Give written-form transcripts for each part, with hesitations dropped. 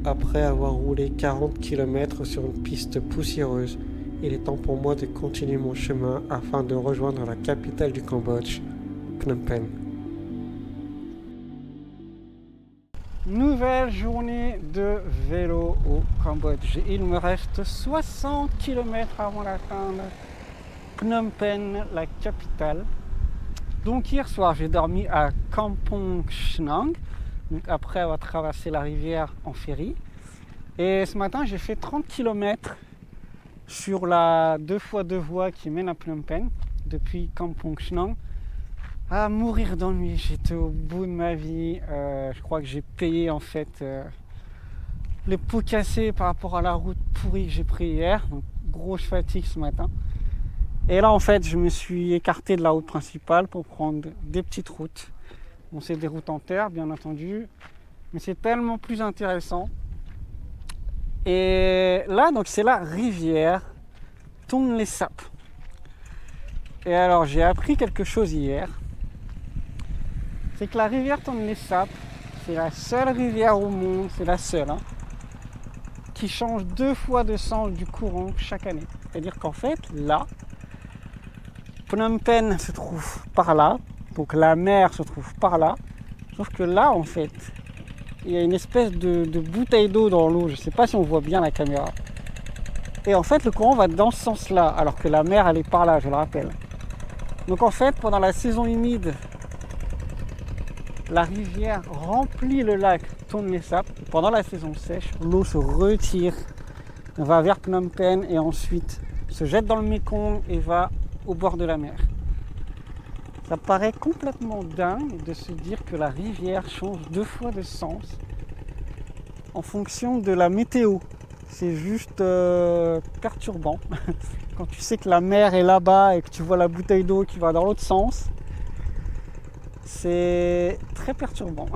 Après avoir roulé 40 km sur une piste poussiéreuse, il est temps pour moi de continuer mon chemin afin de rejoindre la capitale du Cambodge, Phnom Penh. Nouvelle journée de vélo au Cambodge. Il me reste 60 km avant d'atteindre Phnom Penh, la capitale. Donc hier soir, j'ai dormi à Kampong Chnang, donc après avoir traversé la rivière en ferry. Et ce matin, j'ai fait 30 km sur la 2x2 voies qui mène à Phnom Penh, depuis Kampong Chnang. À mourir d'ennui, j'étais au bout de ma vie. Je crois que j'ai payé en fait les pots cassés par rapport à la route pourrie que j'ai pris hier. Donc grosse fatigue ce matin. Et là en fait je me suis écarté de la route principale pour prendre des petites routes. Bon, c'est des routes en terre bien entendu, mais c'est tellement plus intéressant. Et là donc c'est la rivière Tonlé Sap. Et alors j'ai appris quelque chose hier. C'est que la rivière Tonlé Sap, c'est la seule rivière au monde, c'est la seule, qui change 2 fois de sens du courant chaque année. C'est-à-dire qu'en fait, là, Phnom Penh se trouve par là, donc la mer se trouve par là, sauf que là, en fait, il y a une espèce de bouteille d'eau dans l'eau, je ne sais pas si on voit bien la caméra. Et en fait, le courant va dans ce sens-là, alors que la mer, elle est par là, je le rappelle. Donc en fait, pendant la saison humide, la rivière remplit le lac Tonlé Sap. Pendant la saison sèche, l'eau se retire, va vers Phnom Penh et ensuite se jette dans le Mékong et va au bord de la mer. Ça paraît complètement dingue de se dire que la rivière change 2 fois de sens en fonction de la météo. C'est juste perturbant. Quand tu sais que la mer est là-bas et que tu vois la bouteille d'eau qui va dans l'autre sens, c'est très perturbant.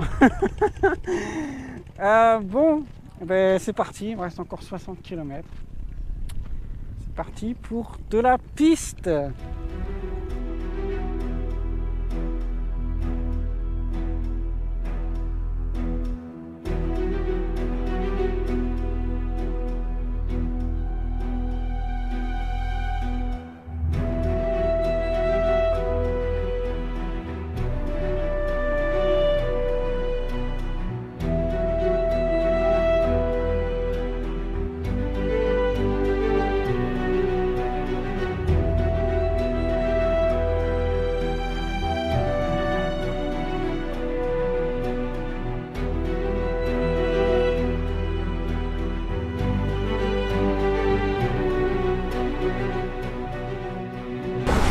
Bon, ben c'est parti, il me reste encore 60 km. C'est parti pour de la piste.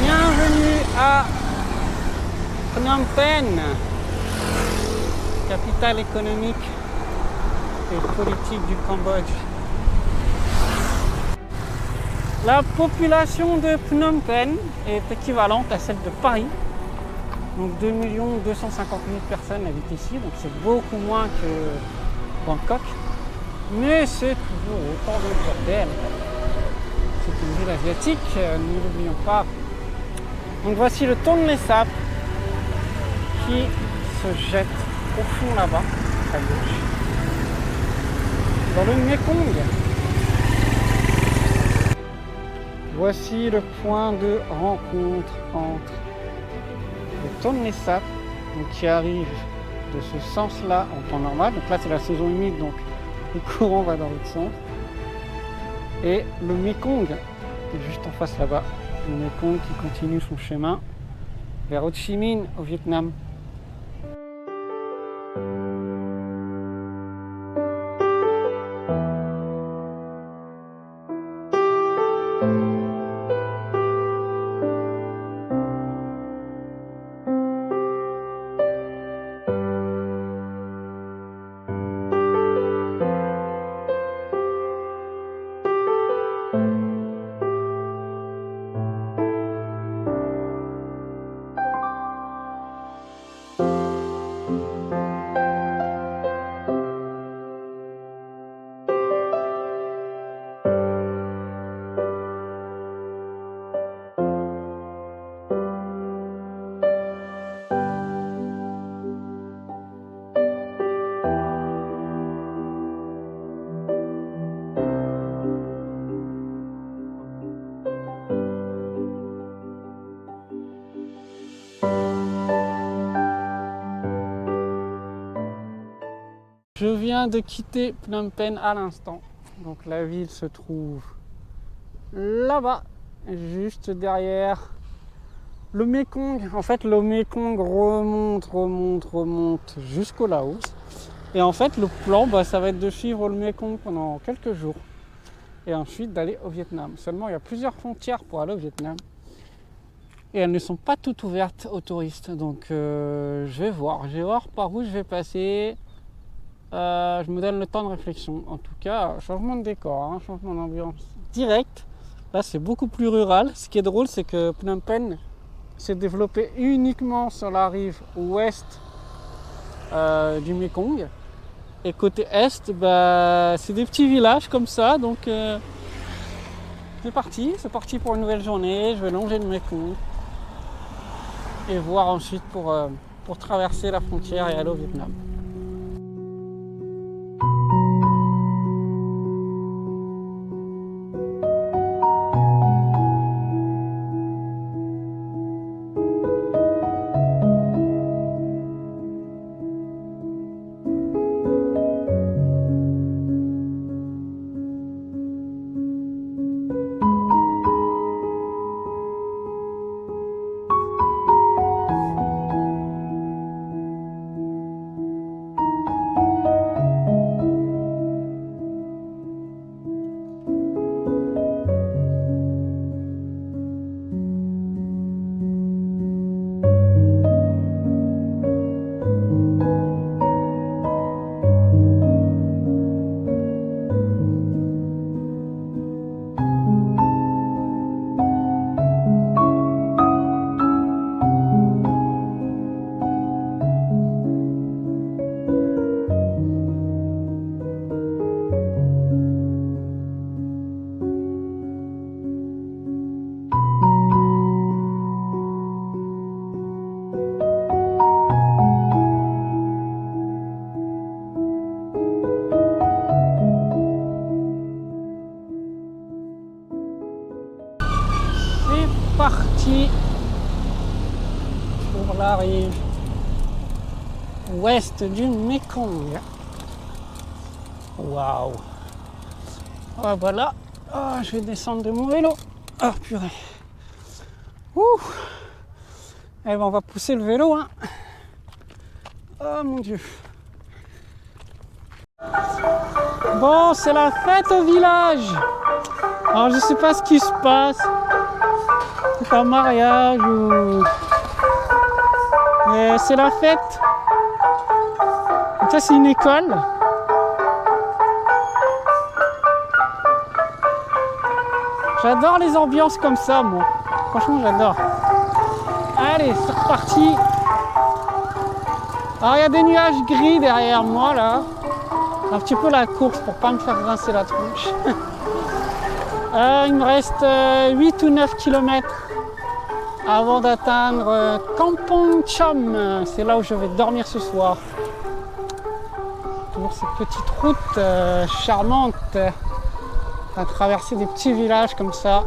Bienvenue à Phnom Penh, capitale économique et politique du Cambodge. La population de Phnom Penh est équivalente à celle de Paris. Donc 2 250 000 personnes habitent ici, donc c'est beaucoup moins que Bangkok. Mais c'est toujours autant de bordel. C'est une ville asiatique, ne l'oublions pas. Donc voici le Tonlé Sap qui se jette au fond là-bas, à gauche, dans le Mékong. Voici le point de rencontre entre le Tonlé Sap, donc qui arrive de ce sens-là en temps normal. Donc là c'est la saison humide, donc le courant va dans l'autre sens. Et le Mékong qui est juste en face là-bas. Le Mékong qui continue son chemin vers Ho Chi Minh au Vietnam. viens de quitter Phnom Penh à l'instant. Donc la ville se trouve là-bas, juste derrière le Mekong. En fait, le Mekong remonte jusqu'au Laos. Et en fait, le plan, ça va être de suivre le Mekong pendant quelques jours. Et ensuite d'aller au Vietnam. Seulement, il y a plusieurs frontières pour aller au Vietnam. Et elles ne sont pas toutes ouvertes aux touristes. Donc je vais voir par où je vais passer. Je me donne le temps de réflexion. En tout cas, changement de décor, hein, changement d'ambiance direct. Là, c'est beaucoup plus rural. Ce qui est drôle, c'est que Phnom Penh s'est développé uniquement sur la rive ouest du Mekong. Et côté est, c'est des petits villages comme ça. Donc c'est parti pour une nouvelle journée. Je vais longer le Mekong et voir ensuite pour traverser la frontière et aller au Vietnam. Parti pour la rive ouest du Mekong. Waouh! Ah, voilà, je vais descendre de mon vélo. Ah purée! Ouh! Eh ben, on va pousser le vélo, hein! Oh mon Dieu! Bon, c'est la fête au village! Alors je sais pas ce qui se passe. C'est un mariage ou... Mais c'est la fête. Donc ça c'est une école. J'adore les ambiances comme ça, moi. Franchement, j'adore. Allez, c'est reparti. Alors il y a des nuages gris derrière moi là. Un petit peu la course pour pas me faire grincer la tronche. Il me reste 8 ou 9 km avant d'atteindre Kampong Cham. C'est là où je vais dormir ce soir. Toujours cette petite route charmante à traverser des petits villages comme ça.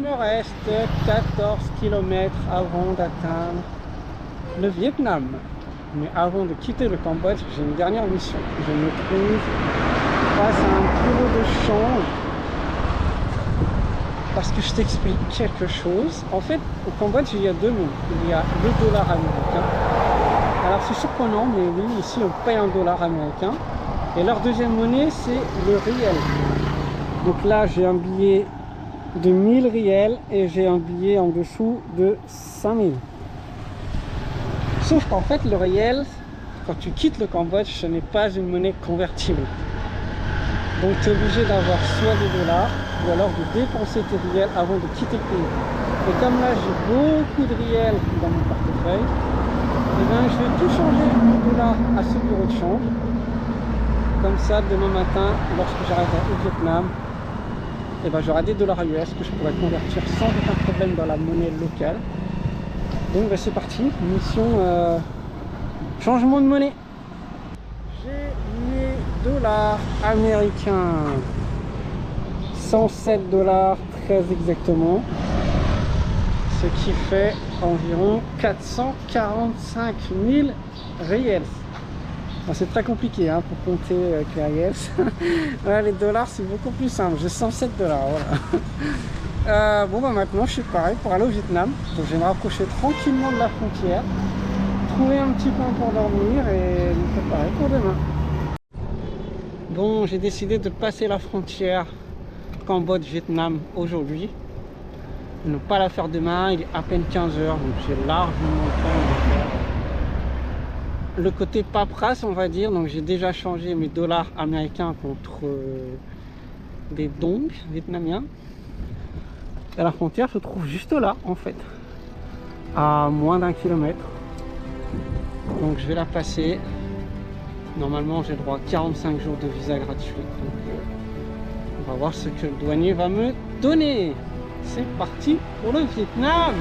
me reste 14 km avant d'atteindre le Vietnam. Mais avant de quitter le Cambodge, j'ai une dernière mission. Je me trouve face à un bureau de change. Parce que je t'explique quelque chose. En fait, au Cambodge, il y a deux mondes. Il y a le dollar américain. Alors c'est surprenant, mais oui, ici on paye un dollar américain. Et leur deuxième monnaie, c'est le riel. Donc là, j'ai un billet de 1000 riels et j'ai un billet en dessous de 5000. Sauf qu'en fait, le riel, quand tu quittes le Cambodge, ce n'est pas une monnaie convertible. Donc tu es obligé d'avoir soit des dollars, ou alors de dépenser tes riels avant de quitter le pays. Et comme là, j'ai beaucoup de riels dans mon portefeuille, et bien, je vais tout changer en dollars à ce bureau de change. Comme ça, demain matin, lorsque j'arrive au Vietnam, et ben, j'aurai des dollars US que je pourrai convertir sans aucun problème dans la monnaie locale. Donc ben, c'est parti, mission changement de monnaie. J'ai mes dollars américains, 107 dollars très exactement, ce qui fait environ 445 000 riels. C'est très compliqué hein, pour compter avec les riels. Voilà, les dollars c'est beaucoup plus simple, j'ai 107 dollars. Voilà. Bon bah maintenant je suis pareil pour aller au Vietnam. Donc je vais me rapprocher tranquillement de la frontière, trouver un petit coin pour dormir et me préparer pour demain. Bon, j'ai décidé de passer la frontière Cambodge-Vietnam aujourd'hui. Ne pas la faire demain, il est à peine 15 h, donc j'ai largement le temps de faire le côté paperasse, on va dire. Donc j'ai déjà changé mes dollars américains contre des dong vietnamiens. Et la frontière se trouve juste là, en fait, à moins d'1 kilomètre. Donc je vais la passer. Normalement, j'ai droit à 45 jours de visa gratuit. Donc on va voir ce que le douanier va me donner. C'est parti pour le Vietnam!